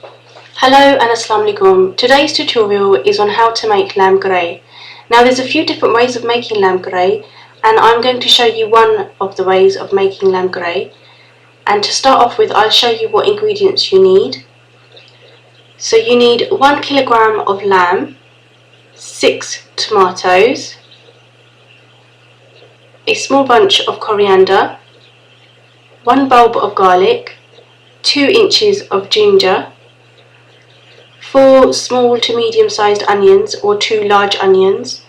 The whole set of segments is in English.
Hello and Assalamu alaikum. Today's tutorial is on how to make lamb ghareh. Now there's a few different ways of making lamb ghareh, and I'm going to show you one of the ways of making lamb ghareh. And to start off with, I'll show you what ingredients you need. So you need 1 kilogram of lamb, 6 tomatoes, a small bunch of coriander, 1 bulb of garlic, 2 inches of ginger, 4 small to medium sized onions or 2 large onions,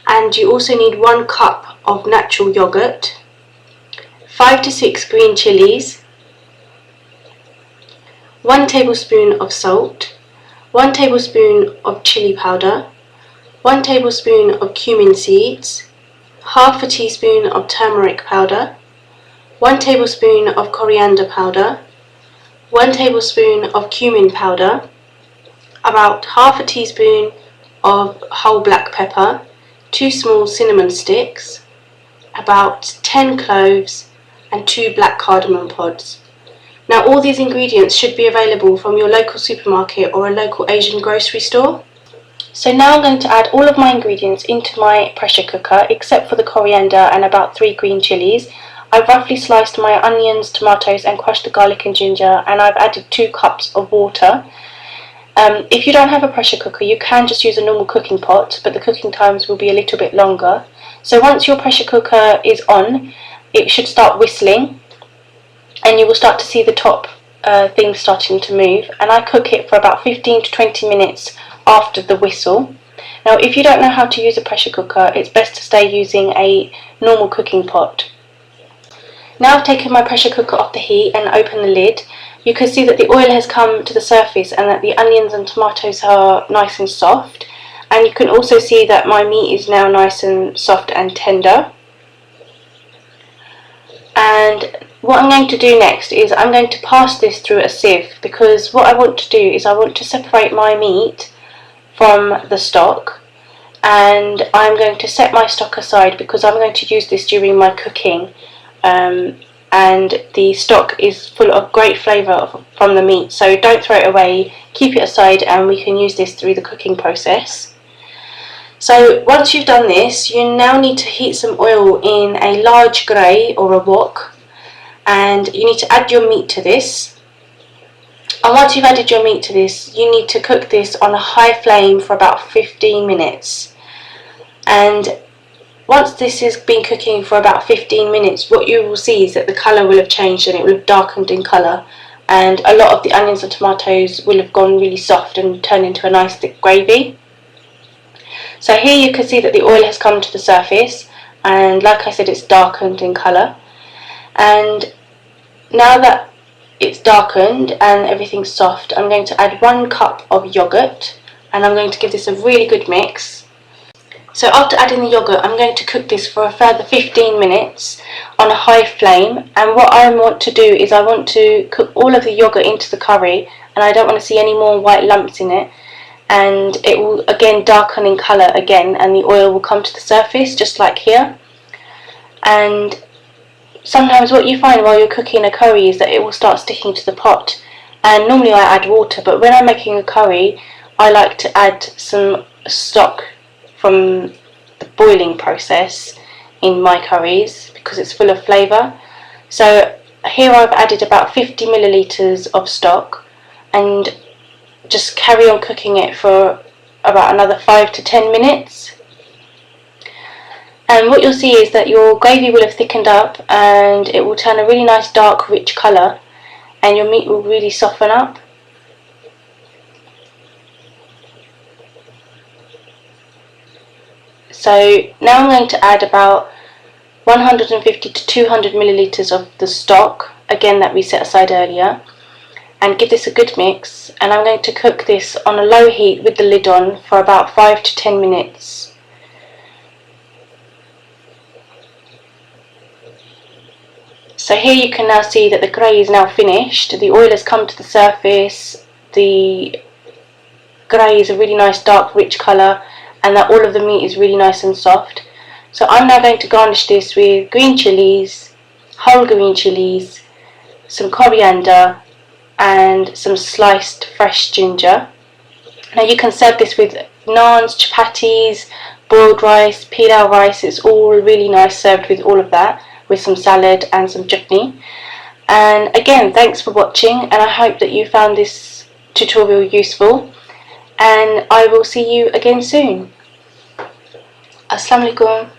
and you also need 1 cup of natural yogurt, 5 to 6 green chillies, 1 tablespoon of salt, 1 tablespoon of chili powder, 1 tablespoon of cumin seeds, half a teaspoon of turmeric powder, 1 tablespoon of coriander powder, 1 tablespoon of cumin powder, about half a teaspoon of whole black pepper, 2 small cinnamon sticks, about 10 cloves and 2 black cardamom pods. Now all these ingredients should be available from your local supermarket or a local Asian grocery store. So now I'm going to add all of my ingredients into my pressure cooker except for the coriander and about 3 green chillies. I've roughly sliced my onions, tomatoes and crushed the garlic and ginger, and I've added 2 cups of water. If you don't have a pressure cooker, you can just use a normal cooking pot, but the cooking times will be a little bit longer. So once your pressure cooker is on, it should start whistling and you will start to see the top things starting to move, and I cook it for about 15 to 20 minutes after the whistle. Now if you don't know how to use a pressure cooker, it's best to stay using a normal cooking pot. Now I've taken my pressure cooker off the heat and opened the lid. You can see that the oil has come to the surface and that the onions and tomatoes are nice and soft, and you can also see that my meat is now nice and soft and tender. And what I'm going to do next is I'm going to pass this through a sieve, because what I want to do is I want to separate my meat from the stock, and I'm going to set my stock aside because I'm going to use this during my cooking. And the stock is full of great flavour from the meat, so don't throw it away, keep it aside and we can use this through the cooking process. So once you've done this, you now need to heat some oil in a large ghareh or a wok, and you need to add your meat to this. And once you've added your meat to this, you need to cook this on a high flame for about 15 minutes. And once this has been cooking for about 15 minutes, what you will see is that the colour will have changed and it will have darkened in colour, and a lot of the onions and tomatoes will have gone really soft and turned into a nice thick gravy. So here you can see that the oil has come to the surface, and like I said, it's darkened in colour. And now that it's darkened and everything's soft, I'm going to add 1 cup of yoghurt, and I'm going to give this a really good mix. So after adding the yoghurt, I'm going to cook this for a further 15 minutes on a high flame, and what I want to do is I want to cook all of the yoghurt into the curry, and I don't want to see any more white lumps in it, and it will again darken in colour again, and the oil will come to the surface just like here. And sometimes what you find while you're cooking a curry is that it will start sticking to the pot, and normally I add water, but when I'm making a curry I like to add some stock from the boiling process in my curries because it's full of flavour. So here I've added about 50 millilitres of stock, and just carry on cooking it for about another 5 to 10 minutes. And what you'll see is that your gravy will have thickened up and it will turn a really nice dark rich colour, and your meat will really soften up. So now I'm going to add about 150 to 200 millilitres of the stock, again that we set aside earlier, and give this a good mix. And I'm going to cook this on a low heat with the lid on for about 5 to 10 minutes. So here you can now see that the ghareh is now finished. The oil has come to the surface, the ghareh is a really nice dark rich colour, and that all of the meat is really nice and soft. So I'm now going to garnish this with green chillies, whole green chillies, some coriander and some sliced fresh ginger. Now you can serve this with naans, chapatis, boiled rice, pilau rice. It's all really nice served with all of that, with some salad and some chutney. And again, thanks for watching, and I hope that you found this tutorial useful, and I will see you again soon. Assalamu alaikum.